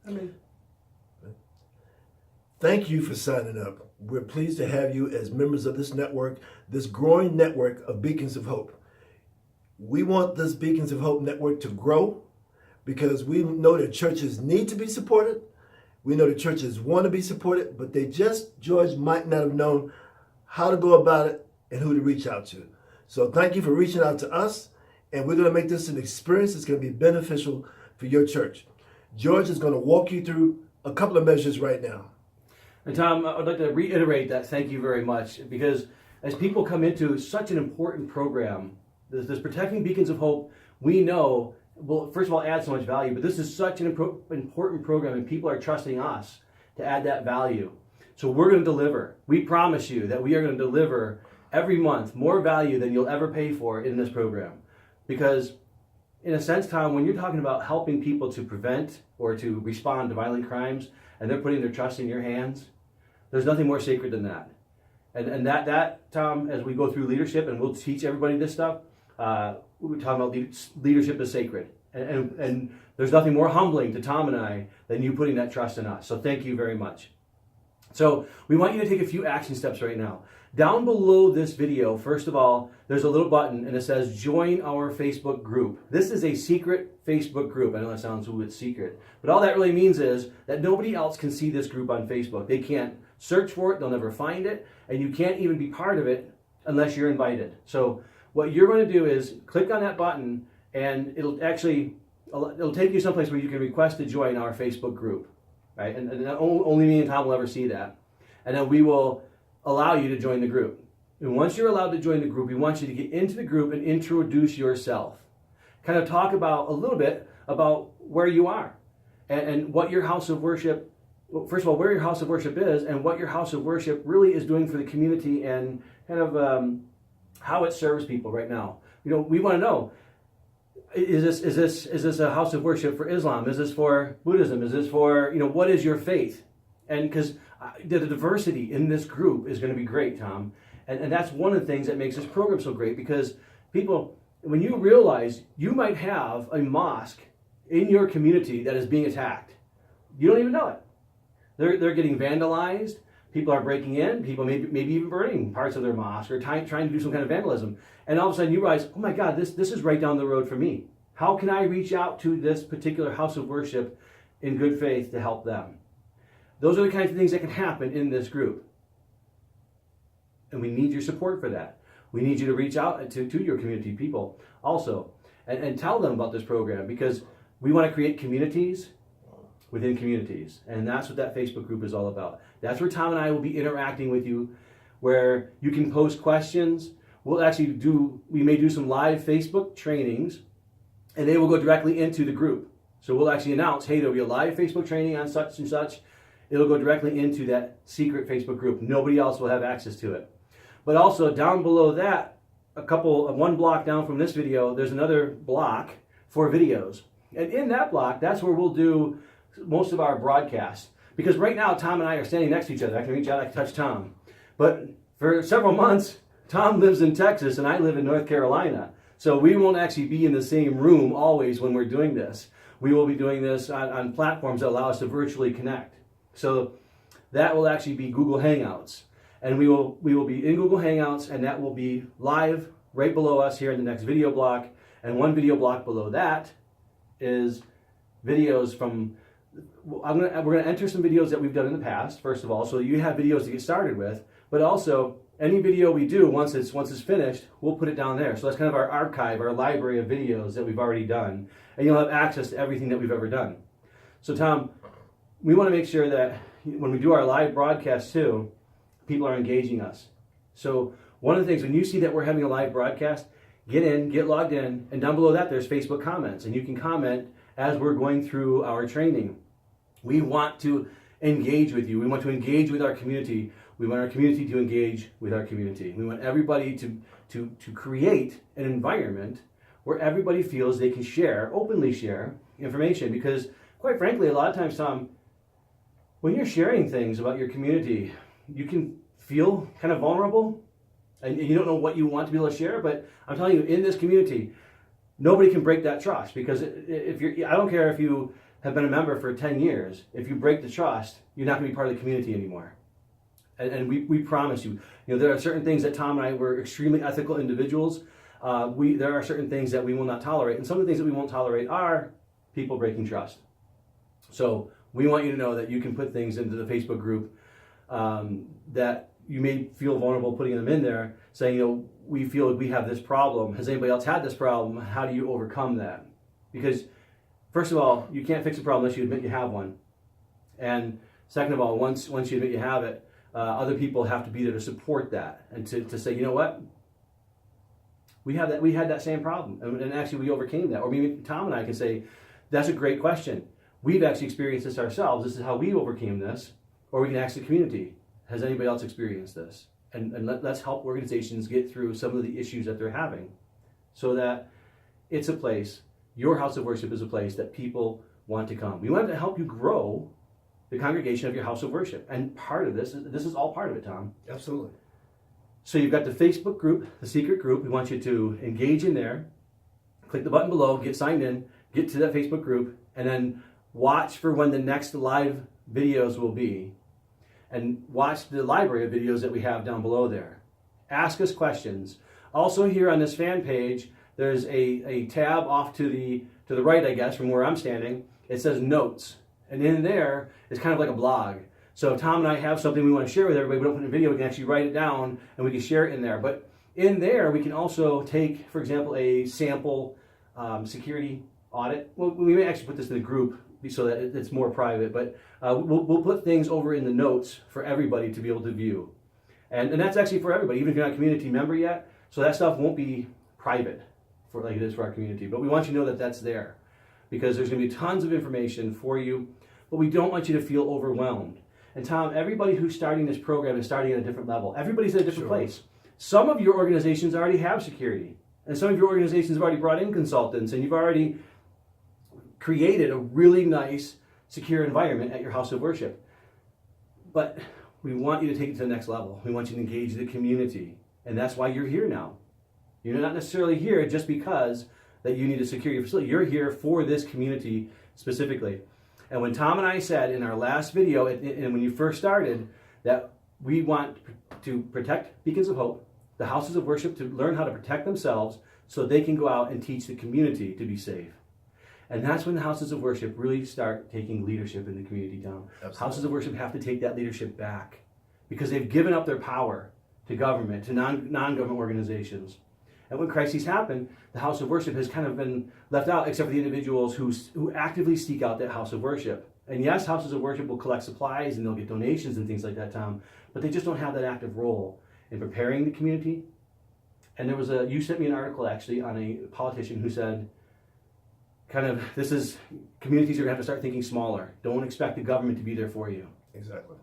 I mean, Thank you for signing up. We're pleased to have you as members of this network, this growing network of Beacons of Hope. We want this Beacons of Hope network to grow because we know that churches need to be supported. We know that churches want to be supported, but George might not have known how to go about it and who to reach out to. So thank you for reaching out to us, and we're going to make this an experience that's going to be beneficial for your church. George is going to walk you through a couple of measures right now. and Tom, I'd like to reiterate that thank you very much, because as people come into such an important program, this Protecting Beacons of Hope, we know will, first of all, add so much value, but this is such an important program, and people are trusting us to add that value. So we're going to deliver. We promise you that we are going to deliver every month more value than you'll ever pay for in this program. Because in a sense, Tom, when you're talking about helping people to prevent or to respond to violent crimes, and they're putting their trust in your hands, there's nothing more sacred than that. And that, Tom, as we go through leadership, and we'll teach everybody this stuff, we're talking about leadership is sacred. And there's nothing more humbling to Tom and I than you putting that trust in us. So thank you very much. So we want you to take a few action steps right now. Down below this video, first of all, there's a little button and it says join our Facebook group. This is a secret Facebook group. I know that sounds a bit secret, but all that really means is that nobody else can see this group on Facebook. They can't search for it, they'll never find it, and you can't even be part of it unless you're invited. So what you're going to do is click on that button, and it'll take you someplace where you can request to join our Facebook group, right? And only me and Tom will ever see that. And then we will allow you to join the group. And once you're allowed to join the group, we want you to get into the group and introduce yourself. Kind of talk about a little bit about where you are and what your house of worship, well, first of all, where your house of worship is and what your house of worship really is doing for the community, and kind of how it serves people right now. You know, we want to know, is this a house of worship for Islam? Is this for Buddhism? Is this for, what is your faith? And because the diversity in this group is going to be great, Tom. And that's one of the things that makes this program so great, because people, when you realize you might have a mosque in your community that is being attacked, you don't even know it. They're getting vandalized. People are breaking in. People maybe even burning parts of their mosque or trying to do some kind of vandalism. And all of a sudden you realize, oh my God, this is right down the road for me. How can I reach out to this particular house of worship in good faith to help them? Those are the kinds of things that can happen in this group. And we need your support for that. We need you to reach out to your community people also and tell them about this program, because we want to create communities within communities. And that's what that Facebook group is all about. That's where Tom and I will be interacting with you, where you can post questions. We may do some live Facebook trainings, and they will go directly into the group. So we'll actually announce, hey, there'll be a live Facebook training on such and such. It'll go directly into that secret Facebook group. Nobody else will have access to it. But also down below that, one block down from this video, there's another block for videos. And in that block, that's where we'll do most of our broadcasts. Because right now, Tom and I are standing next to each other. I can reach out, I can touch Tom. But for several months, Tom lives in Texas and I live in North Carolina. So we won't actually be in the same room always when we're doing this. We will be doing this on platforms that allow us to virtually connect. So that will actually be Google Hangouts. And we will be in Google Hangouts, and that will be live right below us here in the next video block. And one video block below that is videos from, we're going to enter some videos that we've done in the past, first of all, so you have videos to get started with. But also, any video we do, once it's finished, we'll put it down there. So that's kind of our archive, our library of videos that we've already done. And you'll have access to everything that we've ever done. So Tom, we want to make sure that when we do our live broadcast too, people are engaging us. So one of the things, when you see that we're having a live broadcast, get logged in, and down below that there's Facebook comments, and you can comment as we're going through our training. We want to engage with you. We want to engage with our community. We want our community to engage with our community. We want everybody to create an environment where everybody feels they can openly share information, because quite frankly, a lot of times, Tom, when you're sharing things about your community, you can feel kind of vulnerable and you don't know what you want to be able to share. But I'm telling you, in this community, nobody can break that trust, because I don't care if you have been a member for 10 years, if you break the trust, you're not going to be part of the community anymore. And we promise you, there are certain things that Tom and I were extremely ethical individuals. There are certain things that we will not tolerate. And some of the things that we won't tolerate are people breaking trust. So we want you to know that you can put things into the Facebook group that you may feel vulnerable putting them in there, saying, we feel like we have this problem. Has anybody else had this problem? How do you overcome that? Because first of all, you can't fix a problem unless you admit you have one. And second of all, once you admit you have it, other people have to be there to support that and to say, you know what? We had that same problem, and actually we overcame that. Or maybe Tom and I can say, that's a great question. We've actually experienced this ourselves. This is how we overcame this. Or we can ask the community, has anybody else experienced this? And let's help organizations get through some of the issues that they're having so that it's a place, your house of worship is a place that people want to come. We want to help you grow the congregation of your house of worship. And part of this is all part of it, Tom. Absolutely. So you've got the Facebook group, the secret group. We want you to engage in there. Click the button below, get signed in, get to that Facebook group, and then watch for when the next live videos will be. And watch the library of videos that we have down below there. Ask us questions. Also here on this fan page, there's a tab off to the right, I guess, from where I'm standing. It says notes. And in there, it's kind of like a blog. So if Tom and I have something we want to share with everybody, we don't put in a video, we can actually write it down and we can share it in there. But in there, we can also take, for example, a sample security audit. Well, we may actually put this in the group so that it's more private, but we'll put things over in the notes for everybody to be able to view. And that's actually for everybody, even if you're not a community member yet. So that stuff won't be private like it is for our community. But we want you to know that that's there because there's going to be tons of information for you, but we don't want you to feel overwhelmed. And Tom, everybody who's starting this program is starting at a different level. Everybody's at a different place. Some of your organizations already have security, and some of your organizations have already brought in consultants, and you've already created a really nice, secure environment at your house of worship. But we want you to take it to the next level. We want you to engage the community, and that's why you're here now. You're not necessarily here just because that you need to secure your facility. You're here for this community specifically. And when Tom and I said in our last video, and when you first started, that we want to protect Beacons of Hope, the houses of worship, to learn how to protect themselves so they can go out and teach the community to be safe. And that's when the houses of worship really start taking leadership in the community, Tom. Absolutely. Houses of worship have to take that leadership back because they've given up their power to government, to non-government organizations. And when crises happen, the house of worship has kind of been left out, except for the individuals who actively seek out that house of worship. And yes, houses of worship will collect supplies and they'll get donations and things like that, Tom, but they just don't have that active role in preparing the community. And you sent me an article actually on a politician who said, communities are going to have to start thinking smaller. Don't expect the government to be there for you. Exactly.